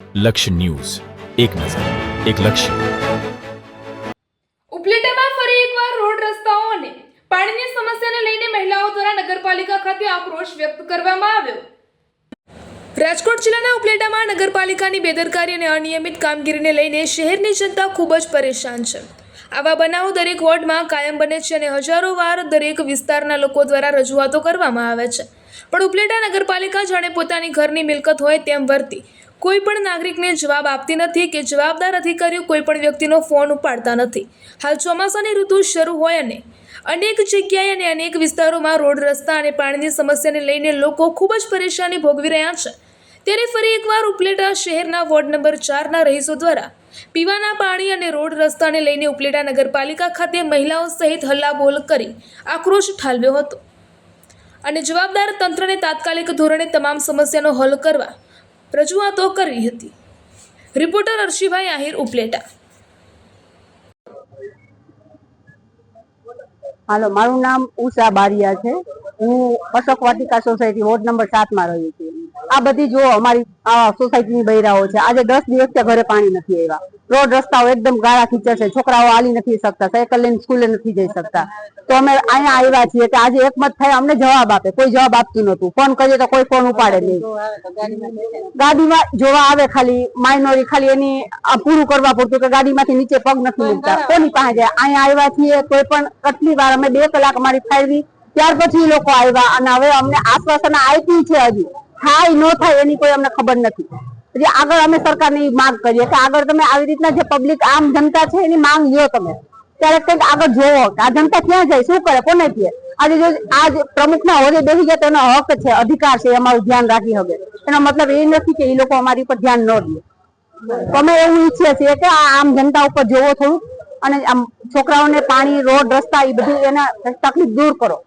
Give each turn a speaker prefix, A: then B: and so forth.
A: લક્ષ્ય ન્યૂઝ, એક નજર, એક લક્ષ્ય.
B: ઉપલેટામાં ફરી એકવાર રોડ રસ્તાઓ અને પાણીની સમસ્યાને લઈને મહિલાઓ દ્વારા નગરપાલિકા ખાતે આક્રોશ વ્યક્ત કરવામાં આવ્યો. રાજકોટ જિલ્લાના ઉપલેટામાં નગરપાલિકાની બેદરકારી અને અનિયમિત કામગીરીને લઈને શહેરની જનતા ખૂબ જ પરેશાન છે. આવા બનાવો દરેક વોર્ડમાં કાયમ બને છે અને હજારો વાર દરેક વિસ્તારના લોકો દ્વારા રજૂઆતો કરવામાં આવે છે, પણ ઉપલેટા નગરપાલિકા જાણે પોતાની ઘરની મિલકત હોય તેમ વર્તી કોઈ પણ નાગરિકને જવાબ આપતી નથી કે જવાબદાર અધિકારીઓ કોઈ પણ વ્યક્તિનો ફોન ઉપાડતા નથી. હાલ ચોમાસાની ઋતુ શરૂ હોય અને અનેક જગ્યાએ અને અનેક વિસ્તારોમાં રોડ રસ્તા અને પાણીની સમસ્યાને લઈને લોકો ખૂબ જ પરેશાની ભોગવી રહ્યા છે. ત્યારે ફરી એકવાર ઉપલેટા શહેરના વોર્ડ નંબર 4ના રહીશો દ્વારા પીવાના પાણી અને રોડ રસ્તાને લઈને ઉપલેટા નગરપાલિકા ખાતે મહિલાઓ સહિત હલ્લાબોલ કરી આક્રોશ ઠાલવ્યો હતો અને જવાબદાર તંત્રને તાત્કાલિક ધોરણે તમામ સમસ્યાનો હલ કરવા રજૂઆતો કરી હતી. રિપોર્ટર અર્શીભાઈ આહિર, ઉપલેટા.
C: હાલો, મારું નામ ઉષા બારિયા છે. હું અશોક વાટિકા સોસાયટી વોર્ડ નંબર 7માં રહું છું. આ બધી જો અમારી સોસાયટીની બૈરાઓ છે. આજે 10 દિવસથી ઘરે પાણી નથી આવ્યા. રોડ રસ્તાઓ એકદમ ગાળા કીચડ છે. છોકરાઓ હાલી નથી શકતા, સાયકલ લઈને સ્કૂલે નથી જઈ શકતા. તો અમે અહીંયા આવ્યા છીએ કે આજે એકમત થાય અમને જવાબ આપે. કોઈ જવાબ આપતું નહોતું. ફોન કરીએ તો કોઈ ફોન ઉપાડે નહીં. ગાડીમાં જોવા આવે ખાલી માઇનોરી, ખાલી એની પૂરું કરવા પૂરતું કે ગાડીમાંથી નીચે પગ નથી મૂકતા. કોની પાસે જાય? અહીંયા આવ્યા છીએ કોઈ પણ કેટલી વાર અમે 2 કલાક અમારી ફાળવી, ત્યાર પછી લોકો આવ્યા અને હવે અમને આશ્વાસન આપ્યું છે. હજી થાય ન થાય એની કોઈ અમને ખબર નથી. એટલે આગળ અમે સરકારની માંગ કરીએ કે આગળ તમે આવી રીતના જે પબ્લિક આમ જનતા છે એની માંગ લ્યો તમે. ત્યારે કંઈક આગળ જોવો કે આ જનતા ક્યાં જાય, શું કરે, કોને કહે. આજે જો આજ પ્રમુખના હોદ્દે બેસી જાય તો એનો હક છે, અધિકાર છે, અમારું ધ્યાન રાખી શકે. એનો મતલબ એ નથી કે એ લોકો અમારી ઉપર ધ્યાન ન દે. અમે એવું ઈચ્છીએ છીએ કે આ આમ જનતા ઉપર જોવો થોડું અને આમ છોકરાઓને પાણી, રોડ, રસ્તા એ બધી એના તકલીફ દૂર કરો.